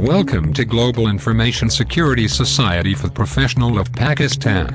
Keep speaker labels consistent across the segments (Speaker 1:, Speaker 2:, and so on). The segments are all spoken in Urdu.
Speaker 1: Welcome to Global Information Security Society for the Professional of Pakistan.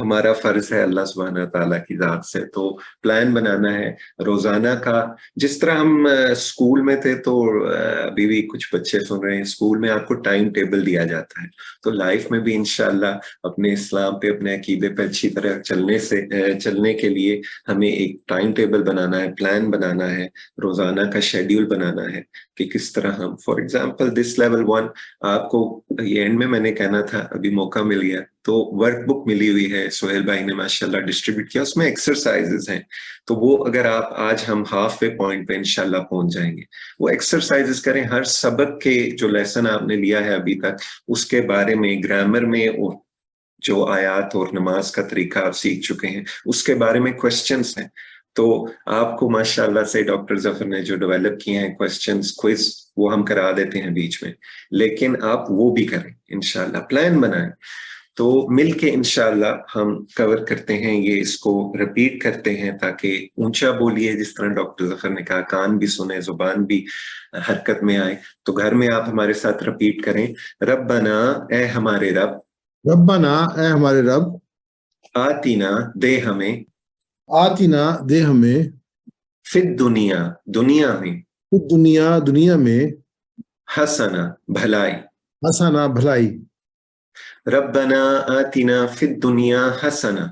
Speaker 2: ہمارا فرض ہے اللہ سبحانہ تعالیٰ کی ذات سے. تو پلان بنانا ہے روزانہ کا. جس طرح ہم اسکول میں تھے تو ابھی بھی کچھ بچے سن رہے ہیں, اسکول میں آپ کو ٹائم ٹیبل دیا جاتا ہے, تو لائف میں بھی انشاءاللہ اپنے اسلام پہ, اپنے عقیدے پہ اچھی طرح چلنے کے لیے ہمیں ایک ٹائم ٹیبل بنانا ہے, پلان بنانا ہے, روزانہ کا شیڈیول بنانا ہے کہ کس طرح ہم, فار ایگزامپل دس لیول 1 آپ کو یہ اینڈ میں نے کہنا تھا, ابھی موقع مل گیا تو ورک بک ملی ہوئی ہے, سہیل بھائی نے ماشاءاللہ ڈسٹریبیوٹ کیا, اس میں ایکسرسائزز ہیں. تو وہ اگر آپ آج ہم ہاف وے پوائنٹ پہ انشاءاللہ پہنچ جائیں گے, وہ ایکسرسائزز کریں. ہر سبق کے جو لیسن آپ نے لیا ہے ابھی تک اس کے بارے میں, گرامر میں جو آیات اور نماز کا طریقہ آپ سیکھ چکے ہیں اس کے بارے میں کوسچنز ہیں. تو آپ کو ماشاءاللہ سے ڈاکٹر ظفر نے جو ڈیولپ کیے ہیں کوسچنز, کوئز, وہ ہم کرا دیتے ہیں بیچ میں, لیکن آپ وہ بھی کریں انشاءاللہ, پلان بنائیں. تو مل کے انشاءاللہ ہم کور کرتے ہیں یہ, اس کو رپیٹ کرتے ہیں تاکہ اونچا بولیے, جس طرح ڈاکٹر ظفر نے کہا, کان بھی سنے, زبان بھی حرکت میں آئے. تو گھر میں آپ ہمارے ساتھ رپیٹ کریں, ربنا, اے ہمارے رب,
Speaker 3: ربنا, اے ہمارے رب,
Speaker 2: آتینا, دے ہمیں,
Speaker 3: آتینا, دے ہمیں,
Speaker 2: فی الدنیا, دنیا میں,
Speaker 3: دنیا میں,
Speaker 2: حسنا, بھلائی,
Speaker 3: حسنا, بھلائی,
Speaker 2: ربنا آتنا فی الدنیا حسنا,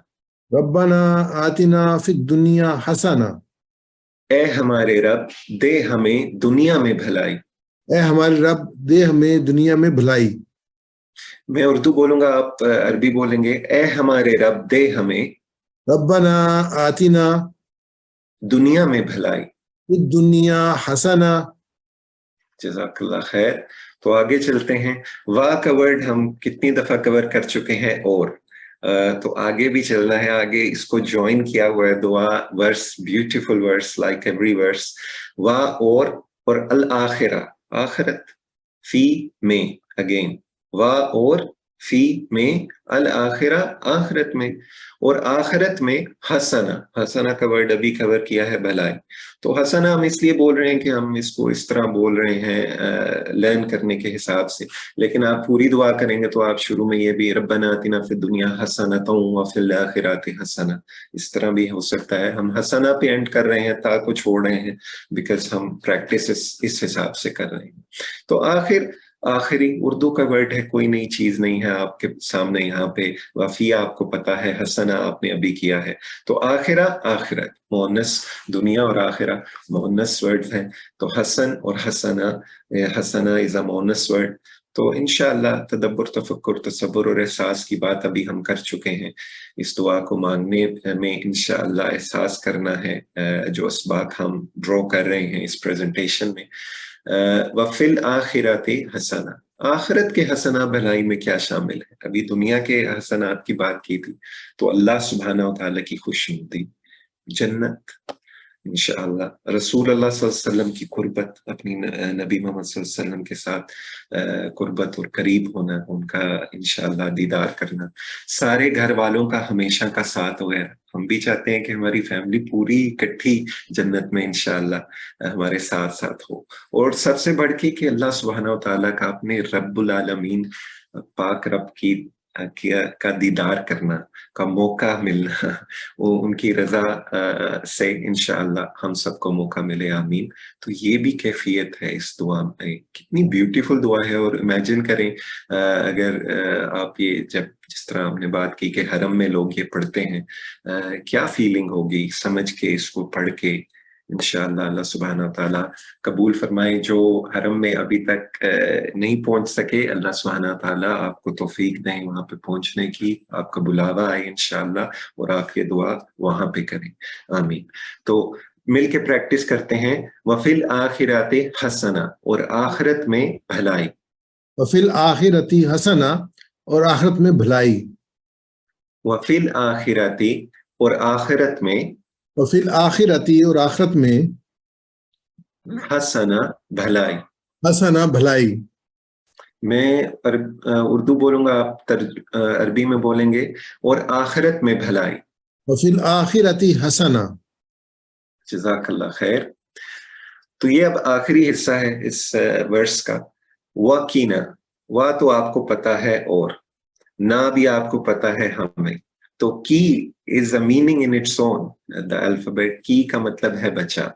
Speaker 3: ربنا آتنا فی الدنیا حسنا,
Speaker 2: اے ہمارے رب, دے ہمیں دنیا میں بھلائی.
Speaker 3: اے ہمارے رب, دے ہمیں دنیا میں بھلائی.
Speaker 2: میں اردو بولوں گا, آپ عربی بولیں گے. اے ہمارے رب, دے ہمیں
Speaker 3: ربنا آتنا
Speaker 2: دنیا میں بھلائی.
Speaker 3: فی الدنیا حسنا.
Speaker 2: جزاک اللہ خیر. تو آگے چلتے ہیں. واہ کا ورڈ ہم کتنی دفعہ کور کر چکے ہیں, اور تو آگے بھی چلنا ہے. آگے اس کو جوائن کیا ہوا ہے دعا ورس, بیوٹیفل ورس لائک ایوری ورس. واہ اور الآخرہ, آخرت, فی میں, اگین واہ اور فی میں, الآخرہ, آخرت میں, اور آخرت میں حسنا. حسنا کا ورڈ ابھی کور کیا ہے, بھلائی. تو حسنا ہم اس لیے بول رہے ہیں کہ ہم اس کو اس طرح بول رہے ہیں لرن کرنے کے حساب سے, لیکن آپ پوری دعا کریں گے تو آپ شروع میں یہ بھی ربنا آتنا فی الدنیا حسنۃ وفی الآخرۃ حسنہ, اس طرح بھی ہو سکتا ہے. ہم حسنا پہ اینڈ کر رہے ہیں, تا کو چھوڑ رہے ہیں, بیکاز ہم پریکٹس اس حساب سے کر رہے ہیں. تو آخری اردو کا ورڈ ہے, کوئی نئی چیز نہیں ہے آپ کے سامنے یہاں پہ. وفی آپ کو پتا ہے, حسنا آپ نے ابھی کیا ہے. تو آخرہ, آخرت مؤنث, دنیا اور آخرہ مؤنث ورڈ ہیں. تو حسن اور حسنا, حسنا از اے مؤنث ورڈ. تو انشاءاللہ تدبر, تفکر, تصبر اور احساس کی بات ابھی ہم کر چکے ہیں. اس دعا کو مانگنے میں انشاءاللہ احساس کرنا ہے جو اسباق ہم ڈرا کر رہے ہیں اس پریزنٹیشن میں. وفی الآخرۃ حسنہ, آخرت کے حسنہ بھلائی میں کیا شامل ہے؟ ابھی دنیا کے حسنات کی بات کی تھی, تو اللہ سبحانہ و تعالیٰ کی خوشنودی, جنت انشاءاللہ, رسول اللہ صلی اللہ علیہ وسلم کی قربت, اپنی نبی محمد صلی اللہ علیہ وسلم کے ساتھ قربت اور قریب ہونا, ان کا انشاءاللہ دیدار کرنا, سارے گھر والوں کا ہمیشہ کا ساتھ وغیرہ. ہم بھی چاہتے ہیں کہ ہماری فیملی پوری اکٹھی جنت میں انشاءاللہ ہمارے ساتھ ساتھ ہو. اور سب سے بڑھ کے کہ اللہ سبحانہ و تعالیٰ کا, اپنے رب العالمین پاک رب کا دیدار کرنا کا موقع ملنا, وہ ان کی رضا سے انشاءاللہ ہم سب کو موقع ملے, آمین. تو یہ بھی کیفیت ہے اس دعا میں. کتنی بیوٹیفل دعا ہے. اور امیجن کریں اگر آپ یہ جس طرح ہم نے بات کی کہ حرم میں لوگ یہ پڑھتے ہیں, کیا فیلنگ ہوگی سمجھ کے, اس کو پڑھ کے. انشاءاللہ اللہ سبحانہ تعالیٰ قبول فرمائے. جو حرم میں ابھی تک نہیں پہنچ سکے, اللہ سبحانہ تعالیٰ آپ کو توفیق دیں وہاں پہ پہنچنے کی, آپ کا بلاوا آئے انشاءاللہ, اور آپ یہ دعا وہاں پہ کریں, آمین. تو مل کے پریکٹس کرتے ہیں. وفی الآخرۃ حسنہ, اور آخرت میں بھلائی.
Speaker 3: وفی الآخرۃ حسنا, اور آخرت میں بھلائی.
Speaker 2: وفی الآخرۃ, اور آخرت میں,
Speaker 3: وفی الآخرۃ, اور آخرت میں,
Speaker 2: حسنہ, بھلائی.
Speaker 3: حسنا, بھلائی.
Speaker 2: میں اردو بولوں گا, آپ عربی میں بولیں گے. اور آخرت میں بھلائی.
Speaker 3: وفی الآخرۃ حسنا.
Speaker 2: جزاک اللہ خیر. تو یہ اب آخری حصہ ہے اس ورس کا. وَقِنَا, وا تو آپ کو پتا ہے, اور نہ بھی آپ کو پتا ہے ہمیں. تو کی is a meaning in its own. The alphabet کی کا مطلب ہے بچا،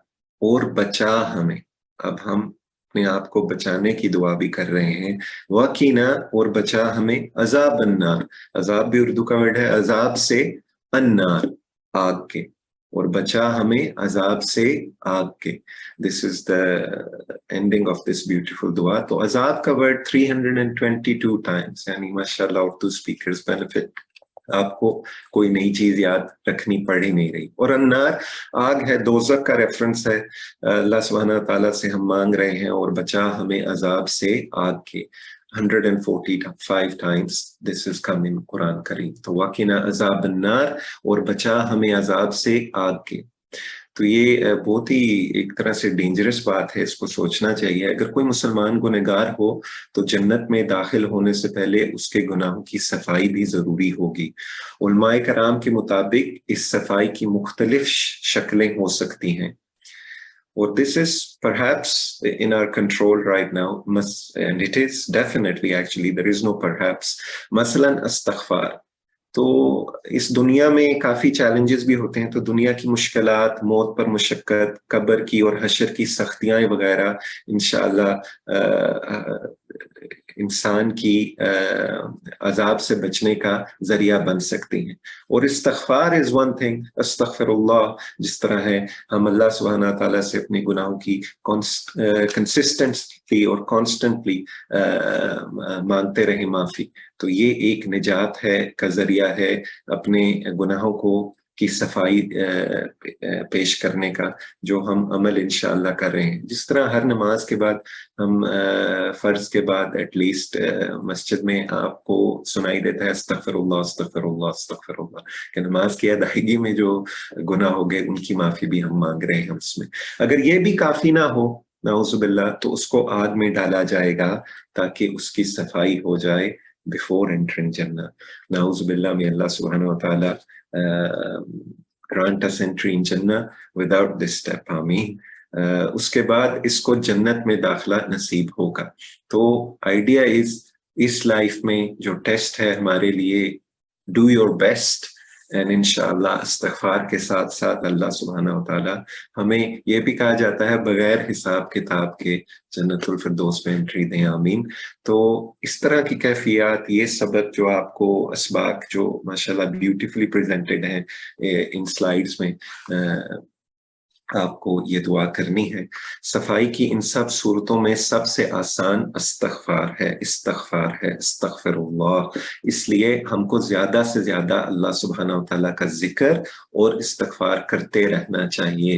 Speaker 2: اور بچا ہمیں. اب ہم اپنے آپ کو بچانے کی دعا بھی کر رہے ہیں. وَقِنَا، اور بچا ہمیں عذاب النار. عذاب بھی اردو کا ورڈ ہے، عذاب سے، النار آگ کے، اور بچا ہمیں عذاب سے آگ کے. This is the ending of this beautiful dua. تو عذاب کا ورڈ 322 times، یعنی ماشاءاللہ اردو speakers benefit. آپ کو کوئی نئی چیز یاد رکھنی پڑ ہی نہیں رہی. اور النار آگ ہے، دوزخ کا ریفرنس ہے. اللہ سبحانہ تعالیٰ سے ہم مانگ رہے ہیں اور بچا ہمیں عذاب سے آگ کے. 145 times this is come in قرآن کریم. تو وَقِنَا عذاب النار، اور بچا ہمیں عذاب سے آگ کے. تو یہ بہت ہی ایک طرح سے ڈینجرس بات ہے، اس کو سوچنا چاہیے. اگر کوئی مسلمان گنہگار ہو تو جنت میں داخل ہونے سے پہلے اس کے گناہوں کی صفائی بھی ضروری ہوگی. علماء کرام کے مطابق اس صفائی کی مختلف شکلیں ہو سکتی ہیں، اور this is perhaps in our control right now, and it is definitely, actually there is no perhaps. مثلاً استغفار. تو اس دنیا میں کافی چیلنجز بھی ہوتے ہیں، تو دنیا کی مشکلات، موت پر مشقت، قبر کی اور حشر کی سختیاں وغیرہ انشاءاللہ انسان کی عذاب سے بچنے کا ذریعہ بن سکتی ہیں. اور استغفار is one thing. استغفر اللہ، جس طرح ہے ہم اللہ سبحانہ تعالیٰ سے اپنے گناہوں کی کنسسٹنٹلی اور کانسٹنٹلی مانگتے رہیں معافی، تو یہ ایک نجات ہے کا ذریعہ ہے اپنے گناہوں کو کی صفائی پیش کرنے کا، جو ہم عمل انشاءاللہ کر رہے ہیں. جس طرح ہر نماز کے بعد ہم فرض کے بعد ایٹ لیسٹ مسجد میں آپ کو سنائی دیتا ہے استغفر اللہ استغفر اللہ استغفر اللہ، کہ نماز کی ادائیگی میں جو گناہ ہو گئے ان کی معافی بھی ہم مانگ رہے ہیں اس میں. اگر یہ بھی کافی نہ ہو نعوذ باللہ، تو اس کو آگ میں ڈالا جائے گا تاکہ اس کی صفائی ہو جائے before entering Jannah. نعوذ باللہ، میں اللہ سبحانہ و تعالیٰ grant us entry in Jannah without this step. آمین. اس کے بعد اس کو جنت میں داخلہ نصیب ہوگا. تو آئیڈیا اس لائف میں جو ٹیسٹ ہے ہمارے لیے، ڈو یور بیسٹ، اینڈ انشاءاللہ استغفار کے ساتھ ساتھ اللہ سبحانہ و تعالیٰ ہمیں، یہ بھی کہا جاتا ہے بغیر حساب کتاب کے جنت الفردوس میں انٹری دیں. آمین. تو اس طرح کی کیفیات، یہ سبق جو آپ کو اسباق جو ماشاءاللہ بیوٹیفلی پریزنٹڈ ہیں ان سلائیڈز میں، آپ کو یہ دعا کرنی ہے. صفائی کی ان سب صورتوں میں سب سے آسان استغفار ہے، استغفار ہے، استغفر اللہ. اس لیے ہم کو زیادہ سے زیادہ اللہ سبحانہ و تعالیٰ کا ذکر اور استغفار کرتے رہنا چاہیے.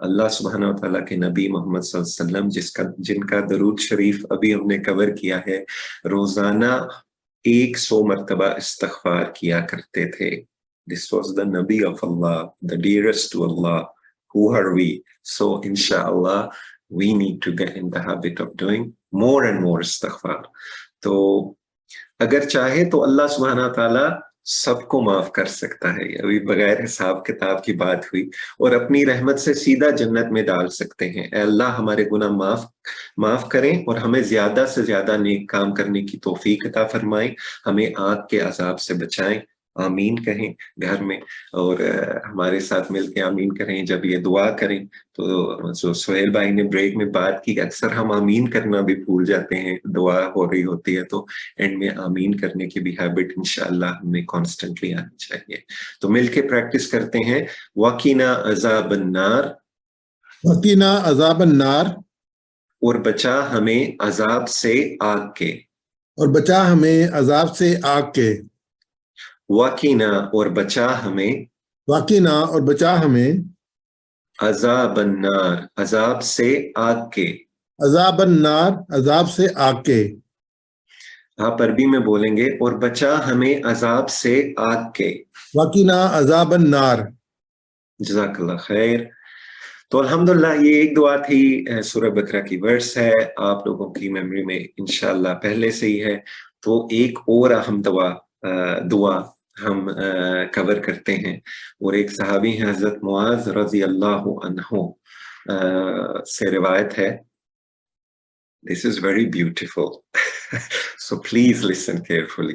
Speaker 2: اللہ سبحانہ و تعالیٰ کے نبی محمد صلی اللہ علیہ وسلم، جن کا درود شریف ابھی ہم نے کور کیا ہے، روزانہ 100 مرتبہ استغفار کیا کرتے تھے. This was the Nabi of Allah, the dearest to Allah. Who are we? So inshallah we need to get in the habit of doing more and more istighfar. تو اگر چاہے تو اللہ سبحانہ تعالیٰ سب کو معاف کر سکتا ہے. ابھی بغیر حساب کتاب کی بات ہوئی، اور اپنی رحمت سے سیدھا جنت میں ڈال سکتے ہیں. اے اللہ ہمارے گناہ معاف کریں اور ہمیں زیادہ سے زیادہ نیک کام کرنے کی توفیق عطا فرمائیں، ہمیں آگ کے عذاب سے بچائیں. آمین کہیں گھر میں، اور ہمارے ساتھ مل کے آمین کریں جب یہ دعا کریں. تو جو سہیل بھائی نے بریک میں بات کی، اکثر ہم آمین کرنا بھی بھول جاتے ہیں، دعا ہو رہی ہوتی ہے، تو اینڈ میں آمین کرنے کی بھی ہیبٹ انشاءاللہ ہمیں کانسٹنٹلی آنی چاہیے. تو مل کے پریکٹس کرتے ہیں. وَقِنَا عَذَابَ النَّارِ،
Speaker 3: وَقِنَا عَذَابَ النَّارِ،
Speaker 2: اور بچا ہمیں عذاب سے آگ کے،
Speaker 3: اور بچا ہمیں عذاب سے آگ کے.
Speaker 2: وَقِنَا، اور بچا ہمیں،
Speaker 3: وَقِنَا، اور بچا ہمیں،
Speaker 2: عذاب النار، عذاب سے آگ کے.
Speaker 3: عذاب النار، عذاب سے آگ کے.
Speaker 2: آپ عربی میں بولیں گے، اور بچا ہمیں عذاب سے آگ کے.
Speaker 3: وَقِنَا عذاب النار.
Speaker 2: جزاک اللہ خیر. تو الحمدللہ یہ ایک دعا تھی، سورہ بقرہ کی ورس ہے، آپ لوگوں کی میموری میں انشاءاللہ پہلے سے ہی ہے. تو ایک اور اہم دعا ہم کور کرتے ہیں، اور ایک صحابی ہیں حضرت معاذ رضی اللہ عنہ سے روایت ہے. This is very beautiful. So please listen carefully.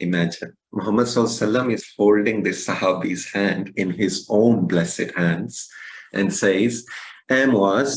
Speaker 2: Imagine, Muhammad Sallallahu Alaihi Wasallam is holding this Sahabi's hand in his own blessed hands and says, "Ay Muaz,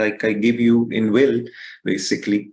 Speaker 2: like I give you in will basically,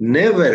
Speaker 2: never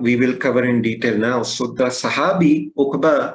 Speaker 2: we will cover in detail now. So the sahabi Uqba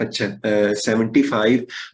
Speaker 2: 75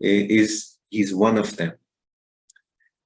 Speaker 2: is one of them.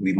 Speaker 2: We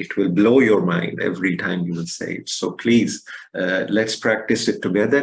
Speaker 2: it will blow your mind every time you will say it. So please let's practice it together.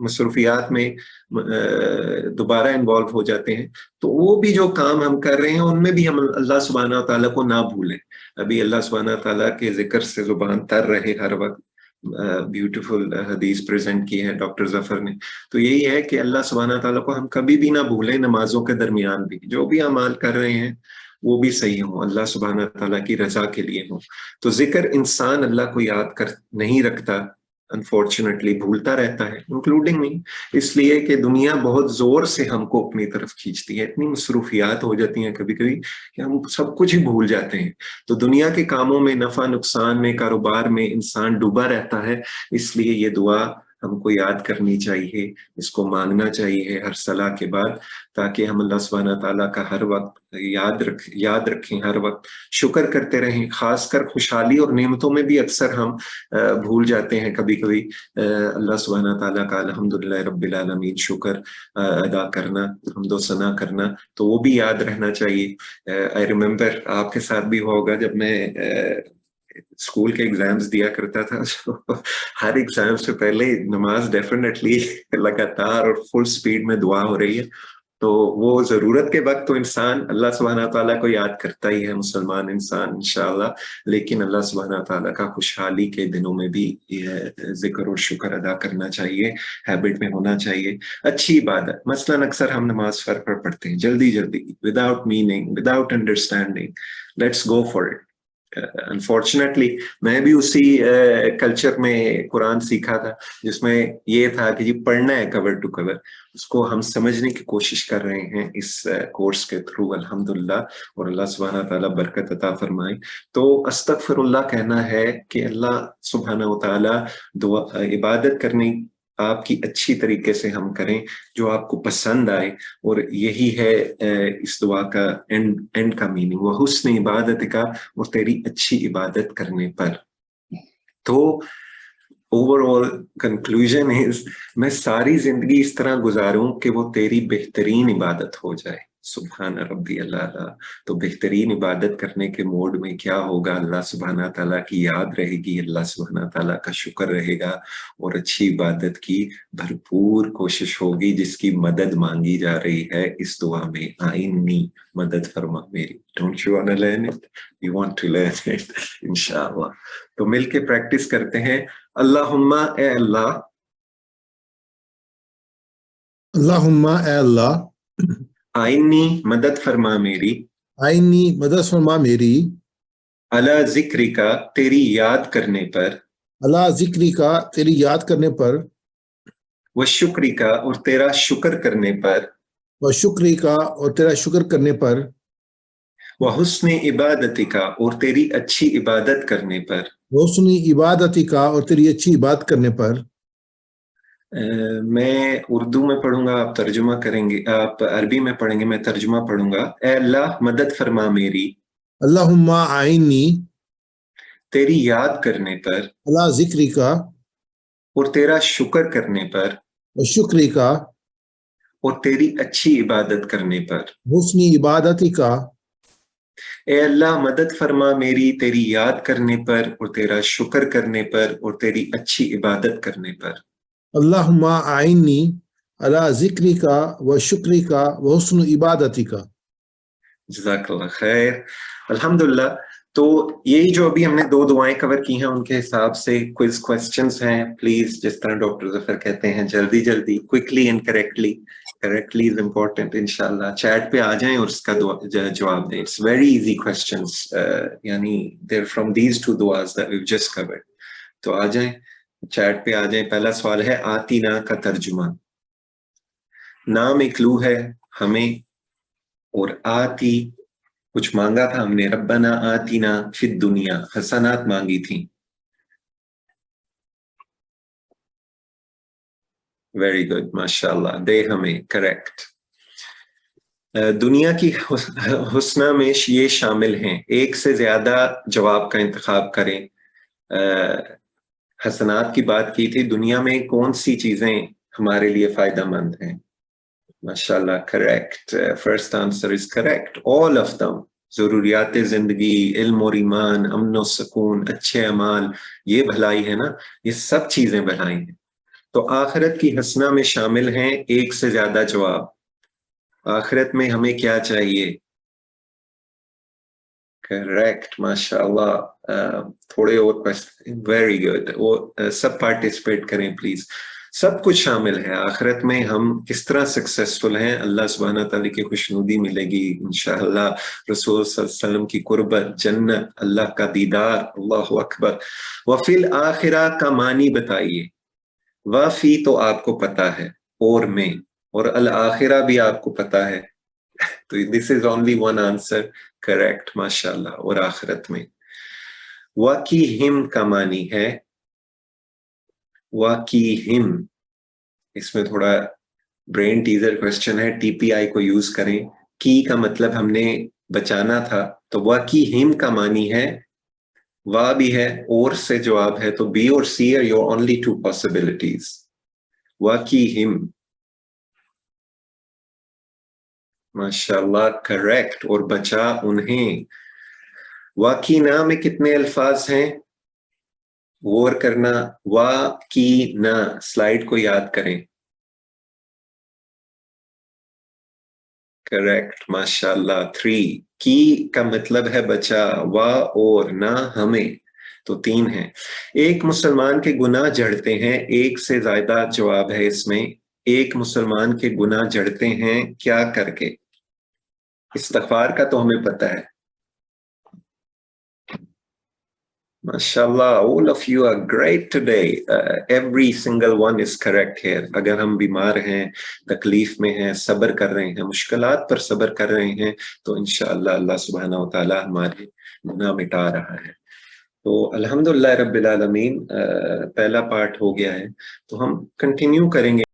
Speaker 2: مصروفیات میں دوبارہ انوالو ہو جاتے ہیں، تو وہ بھی جو کام ہم کر رہے ہیں ان میں بھی ہم اللہ سبحانہ تعالیٰ کو نہ بھولیں. ابھی اللہ سبحانہ تعالیٰ کے ذکر سے زبان تر رہے ہر وقت. بیوٹیفل حدیث پریزنٹ کی ہے ڈاکٹر ظفر نے. تو یہی ہے کہ اللہ سبحانہ تعالیٰ کو ہم کبھی بھی نہ بھولیں، نمازوں کے درمیان بھی جو بھی اعمال کر رہے ہیں وہ بھی صحیح ہوں، اللہ سبحانہ تعالیٰ کی رضا کے لیے ہوں. تو ذکر انسان اللہ کو یاد کر نہیں رکھتا، انفارچونیٹلی بھولتا رہتا ہے، انکلوڈنگ می، اس لیے کہ دنیا بہت زور سے ہم کو اپنی طرف کھینچتی ہے. اتنی مصروفیات ہو جاتی ہیں کبھی کبھی کہ ہم سب کچھ ہی بھول جاتے ہیں. تو دنیا کے کاموں میں، نفع نقصان میں، کاروبار میں انسان ڈوبا رہتا ہے. اس لیے یہ دعا ہم کو یاد کرنی چاہیے، اس کو مانگنا چاہیے ہر صلاح کے بعد، تاکہ ہم اللہ سبحانہ تعالیٰ کا ہر وقت یاد رکھیں، ہر وقت شکر کرتے رہیں. خاص کر خوشحالی اور نعمتوں میں بھی اکثر ہم بھول جاتے ہیں کبھی کبھی اللہ سبحانہ تعالیٰ کا الحمدللہ رب العالمین شکر ادا کرنا، حمد و ثنا کرنا، تو وہ بھی یاد رہنا چاہیے. آئی ریممبر آپ کے ساتھ بھی ہوگا، جب میں اسکول کے ایگزامز دیا کرتا تھا، ہر ایگزام سے پہلے نماز ڈیفینیٹلی لگاتار اور فل سپیڈ میں دعا ہو رہی ہے. تو وہ ضرورت کے وقت تو انسان اللہ سبحانہ تعالیٰ کو یاد کرتا ہی ہے، مسلمان انسان انشاءاللہ، لیکن اللہ سبحانہ تعالیٰ کا خوشحالی کے دنوں میں بھی یہ ذکر اور شکر ادا کرنا چاہیے، ہیبٹ میں ہونا چاہیے. اچھی عبادت، مثلاً اکثر ہم نماز فرق پر پڑھتے ہیں جلدی without meaning, without understanding, let's go for it. Unfortunately میں بھی اسی کلچر میں قرآن سیکھا تھا جس میں یہ تھا کہ جی پڑھنا ہے کور ٹو کور. اس کو ہم سمجھنے کی کوشش کر رہے ہیں اس کورس کے تھرو الحمدللہ، اور اللہ سبحانہ تعالیٰ برکت عطا فرمائے. تو استغفر اللہ کہنا ہے کہ اللہ سبحانہ تعالیٰ عبادت کرنے آپ کی اچھی طریقے سے ہم کریں جو آپ کو پسند آئے، اور یہی ہے اس دعا کا اینڈ کا میننگ، وہ حسن عبادت کا، اور تیری اچھی عبادت کرنے پر. تو اوور آل کنکلوژن از میں ساری زندگی اس طرح گزاروں کہ وہ تیری بہترین عبادت ہو جائے. سبحان ربی اللہ. تو بہترین عبادت کرنے کے موڈ میں کیا ہوگا؟ اللہ سبحانہ تعالیٰ کی یاد رہے گی، اللہ سبحانہ تعالیٰ کا شکر رہے گا، اور اچھی عبادت کی بھرپور کوشش ہوگی جس کی مدد مانگی جا رہی ہے اس دعا میں. آئینی مدد فرما میری. Don't you want to learn it? You want to learn it انشاءاللہ. تو مل کے پریکٹس کرتے ہیں. اللہم اے اللہ،
Speaker 3: اللہم اے اللہ،
Speaker 2: آئینی مدد فرما میری،
Speaker 3: آئینی مدد فرما میری،
Speaker 2: اللہ ذکری کا تیری یاد کرنے پر،
Speaker 3: اللہ ذکری کا تیری یاد کرنے پر،
Speaker 2: وہ شکری کا اور تیرا شکر کرنے پر،
Speaker 3: و شکری کا اور تیرا شکر کرنے پر،
Speaker 2: وہ حسن عبادتی کا اور تیری اچھی عبادت کرنے پر.
Speaker 3: حسنی عبادتی کا اور تیری اچھی عبادت کرنے پر.
Speaker 2: میں اردو میں پڑھوں گا، آپ ترجمہ کریں گے، آپ عربی میں پڑھیں گے، میں ترجمہ پڑھوں گا. اے اللہ مدد فرما میری،
Speaker 3: اللہم آئینی
Speaker 2: تیری یاد کرنے پر،
Speaker 3: اللہ ذکری کا
Speaker 2: اور تیرا شکر کرنے پر،
Speaker 3: و شکری کا
Speaker 2: اور تیری اچھی عبادت کرنے پر.
Speaker 3: حسنی عبادتی کا.
Speaker 2: اے اللہ مدد فرما میری تیری یاد کرنے پر اور تیرا شکر کرنے پر اور تیری اچھی عبادت کرنے پر.
Speaker 3: اللہم آئینی اللہ ذکری کا و شکری کا و حسن عبادتی کا.
Speaker 2: جزاک اللہ خیر. الحمدللہ. تو یہی جو ابھی ہم نے 2 دعائیں کور کی ہیں، ان کے حساب سے کوئز کوسچنز ہیں، پلیز جس طرح ڈاکٹر ظفر کہتے ہیں جلدی quickly and correctly is important. انشاءاللہ چیٹ پہ آ جائیں اور اس کا جواب دیں. اٹس ویری ایزی کوسچنز، یعنی دیر فرام دیز 2 دعاز دیٹ ویو جسٹ کورڈ. تو آ جائیں، چیٹ پہ آ جائیں. پہلا سوال ہے آتینا کا ترجمہ. نام ایک کلو ہے ہمیں، اور آتی کچھ مانگا تھا ہم نے. ربنا آتینا فی الدنیا، حسنات مانگی تھیں. ویری گڈ، ماشاء اللہ. دے ہمیں کریکٹ. دنیا کی حسنہ میں یہ شامل ہیں. ایک سے زیادہ جواب کا انتخاب کریں. حسنات کی بات کی تھی، دنیا میں کون سی چیزیں ہمارے لیے فائدہ مند ہیں؟ ماشاءاللہ correct. First answer is correct, all of them. ضروریات زندگی، علم اور ایمان، امن و سکون، اچھے اعمال، یہ بھلائی ہے نا، یہ سب چیزیں بھلائی ہیں. تو آخرت کی حسنہ میں شامل ہیں ایک سے زیادہ جواب. آخرت میں ہمیں کیا چاہیے؟ کریکٹ، ماشاء اللہ. تھوڑے اور ویری گڈ. سب پارٹیسپیٹ کریں پلیز. سب کچھ شامل ہے. آخرت میں ہم کس طرح سکسیسفل ہیں، اللہ سبحانہ تعالیٰ کی خوشنودی ملے گی انشاءاللہ، رسول صلی اللہ علیہ وسلم کی قربت، جنت، اللہ کا دیدار. اللہ اکبر. وفی الآخرہ کا معنی بتائیے. وفی تو آپ کو پتا ہے، اور میں، اور الآخرہ بھی آپ کو پتا ہے. تو this is only one answer. Correct, ماشاء اللہ. اور آخرت میں وَقِهِمْ کا معنی ہے وَقِهِمْ. اس میں تھوڑا برین ٹیزر کوشچن ہے، ٹی پی آئی کو یوز کریں. کی کا مطلب ہم نے بچانا تھا، تو وَقِهِمْ کا معنی ہے وا بھی ہے اور سے جواب ہے، تو بی اور سی are your only two possibilities. وَقِهِمْ، ماشاءاللہ کریکٹ. اور بچا انہیں. واقعنا میں کتنے الفاظ ہیں؟ غور کرنا. واقعنا، سلائیڈ کو یاد کریں. کریکٹ، ماشاءاللہ. 3. کی کا مطلب ہے بچا، وا اور نہ ہمیں، تو 3 ہیں. ایک مسلمان کے گناہ جڑتے ہیں، ایک سے زیادہ جواب ہے اس میں. ایک مسلمان کے گناہ جڑتے ہیں کیا کر کے؟ استغفار کا تو ہمیں پتہ ہے. MashaAllah, all of you are great today. Every single one is correct here. اگر ہم بیمار ہیں، تکلیف میں ہیں، صبر کر رہے ہیں، مشکلات پر صبر کر رہے ہیں، تو انشاءاللہ اللہ سبحانہ وتعالی ہمارے گناہ مٹا رہا ہے. تو الحمدللہ رب العالمین. پہلا پارٹ ہو گیا ہے، تو ہم کنٹینیو کریں گے.